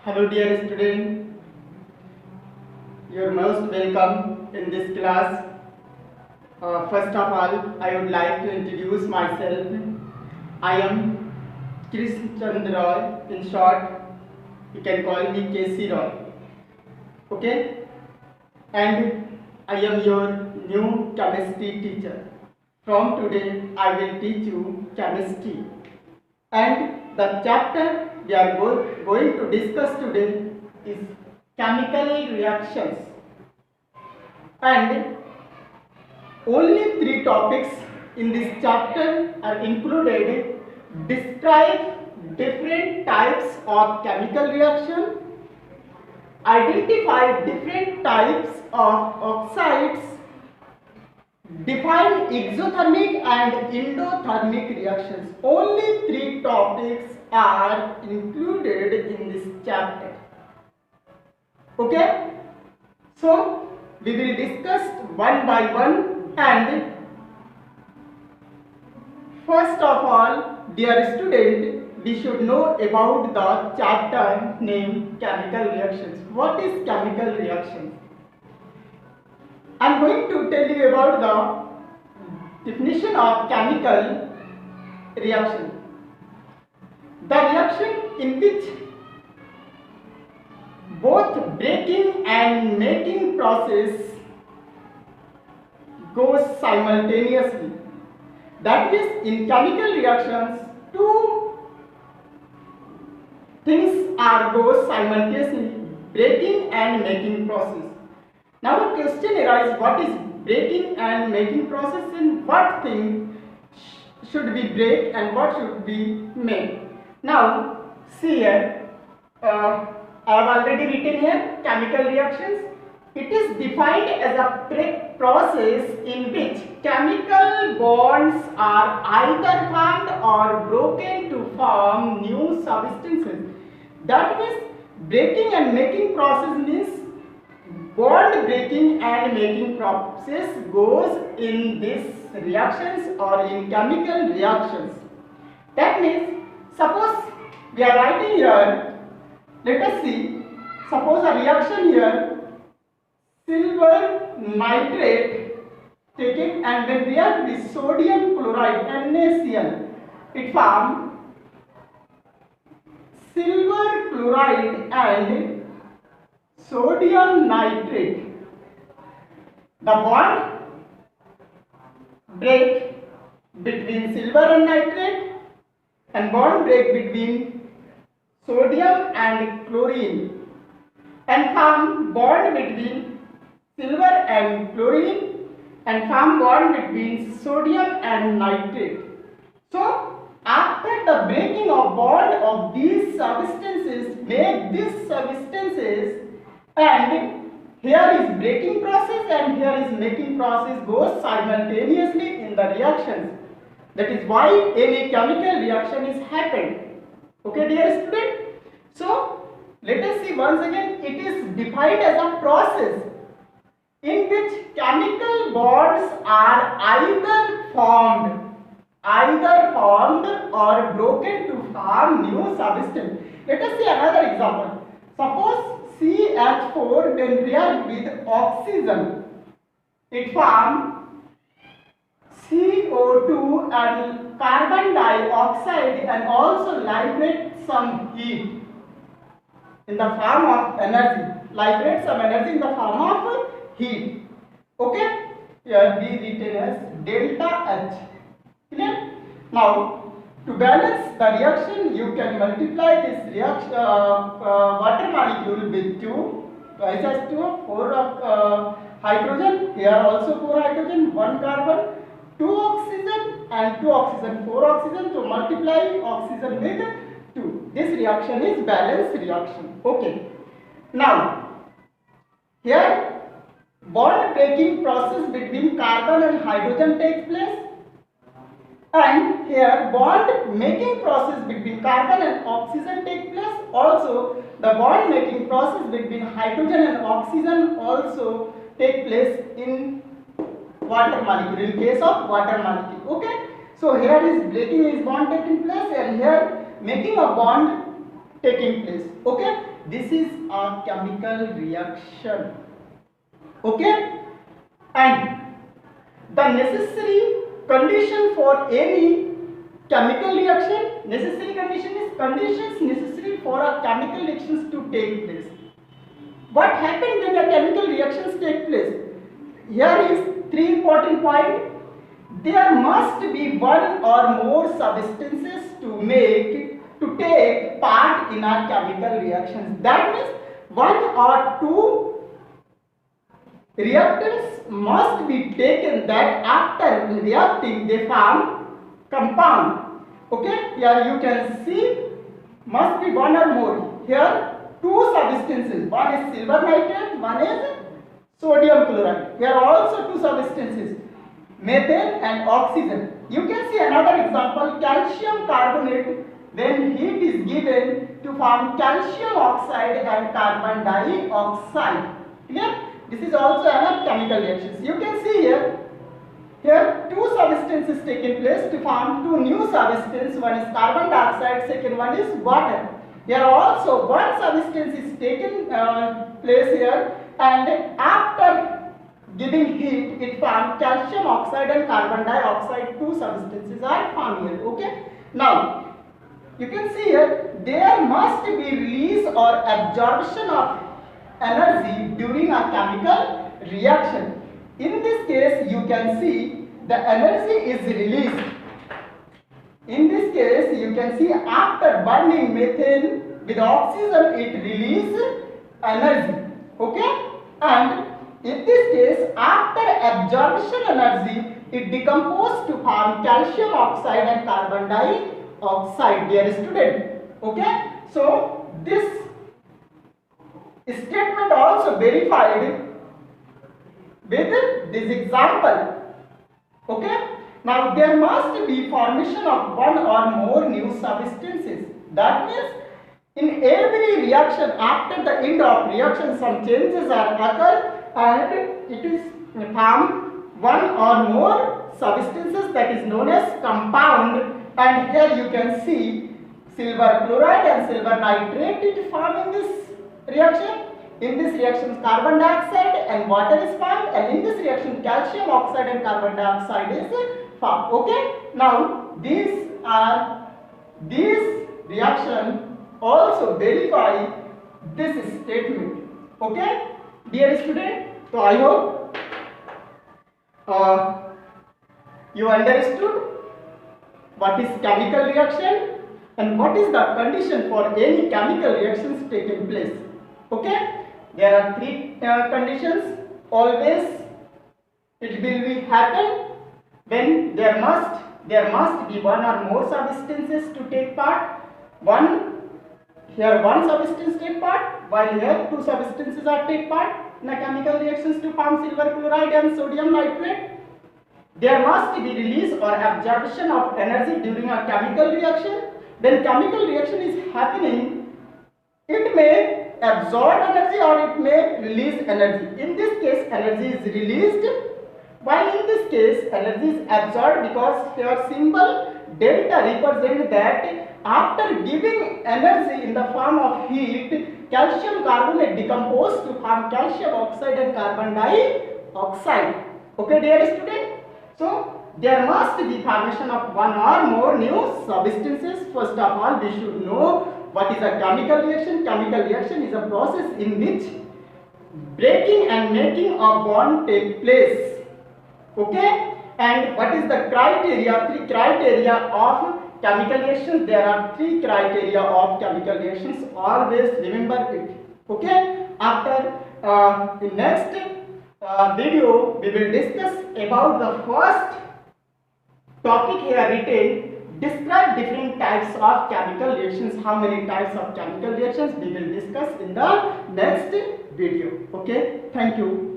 Hello dear student, you are most welcome in this class. First of all, I would like to introduce myself. I am Krishna Chandra Roy. In short, you can call me KC Roy. Okay? And I am your new chemistry teacher. From today, I will teach you chemistry. And the chapter we are going to discuss today is chemical reactions. And only three topics in this chapter are included. Describe different types of chemical reaction, identify different types of oxides, define exothermic and endothermic reactions. Only three topics are included in this chapter. Okay? So, we will discuss one by one, and first of all, dear student, we should know about the chapter named chemical reactions. What is chemical reactions? I am going to tell you about the definition of chemical reaction. The reaction in which both breaking and making process goes simultaneously. That means in chemical reactions, two things are goes simultaneously, breaking and making process. Now the question arises, what is breaking and making process, and what thing should be break and what should be made. Now see here, I have already written here chemical reactions. It is defined as a process in which chemical bonds are either formed or broken to form new substances. That means breaking and making process means bond breaking and making process goes in these reactions or in chemical reactions. That means, suppose we are writing here, let us see, suppose a reaction here, silver nitrate taken and when react with sodium chloride NaCl, it forms silver chloride and sodium nitrate. The bond break between silver and nitrate and bond break between sodium and chlorine and form bond between silver and chlorine and form bond between sodium and nitrate. So after the breaking of bond of these substances, make these substances, and here is breaking process and here is making process goes simultaneously in the reactions. That is why any chemical reaction is happened. Okay dear student? So let us see once again, it is defined as a process in which chemical bonds are either formed or broken to form new substance. Let us see another example. Suppose CH4 when react with oxygen, it forms CO2 and carbon dioxide and also liberate some heat in the form of energy, liberate some energy in the form of heat. Okay, here we written as delta H. Clear? Now to balance the reaction, you can multiply this reaction water molecule with 2, twice as 2, 4 of hydrogen, here also 4 hydrogen, 1 carbon, 2 oxygen and 2 oxygen, 4 oxygen, to multiply oxygen with 2. This reaction is balanced reaction. Okay. Now here bond breaking process between carbon and hydrogen takes place, and here bond making process between carbon and oxygen takes place. Also the bond making process between hydrogen and oxygen also take place in water molecule, in case of water molecule. Okay, so here is breaking is bond taking place and here making a bond taking place. Okay, this is a chemical reaction. Okay, and the necessary condition for any chemical reaction, necessary condition is conditions necessary for a chemical reactions to take place. What happens when a chemical reactions take place? Here is three important points. There must be one or more substances to take part in a chemical reaction. That means one or two reactants must be taken that after reacting they form compound. Okay, here you can see must be one or more. Here two substances, one is silver nitrate, one is sodium chloride. Here also two substances, methane and oxygen. You can see another example, calcium carbonate. When heat is given to form calcium oxide and carbon dioxide. Clear? This is also another chemical reaction. You can see here two substances taking place to form two new substances. One is carbon dioxide, second one is water. Here also one substance is taken place here, and after giving heat it forms calcium oxide and carbon dioxide. Two substances are formed here. Okay. Now you can see here there must be release or absorption of energy during a chemical reaction. In this case you can see the energy is released. In this case you can see after burning methane with oxygen it releases energy. Okay, and in this case after absorption energy it decomposes to form calcium oxide and carbon dioxide, dear student. Okay, so this statement also verified with this example. Okay, now there must be formation of one or more new substances. That means in every reaction after the end of reaction some changes are occur and it is formed one or more substances, that is known as compound. And here you can see silver chloride and silver nitrate it formed in this reaction. In this reaction carbon dioxide and water is formed, and in this reaction calcium oxide and carbon dioxide is formed. Okay, now these reaction also verify this statement. Okay, dear student, so I hope you understood what is chemical reaction and what is the condition for any chemical reactions taking place. Okay, there are three conditions. Always it will be happen when there must be one or more substances to take part. Here one substance take part, while here two substances are take part in a chemical reactions to form silver chloride and sodium nitrate. There must be release or absorption of energy during a chemical reaction. When chemical reaction is happening, it may absorb energy or it may release energy. In this case energy is released, while in this case energy is absorbed, because your symbol delta represents that after giving energy in the form of heat, calcium carbonate decomposed to form calcium oxide and carbon dioxide. Okay, dear student? So there must be formation of one or more new substances. First of all, we should know what is a chemical reaction. Chemical reaction is a process in which breaking and making a bond take place. Okay, and what is the criteria? Three criteria of chemical reactions. There are three criteria of chemical reactions. Always remember it. Okay, after the next video we will discuss about the first topic here written, describe different types of chemical reactions. How many types of chemical reactions we will discuss in the next video. Okay, thank you.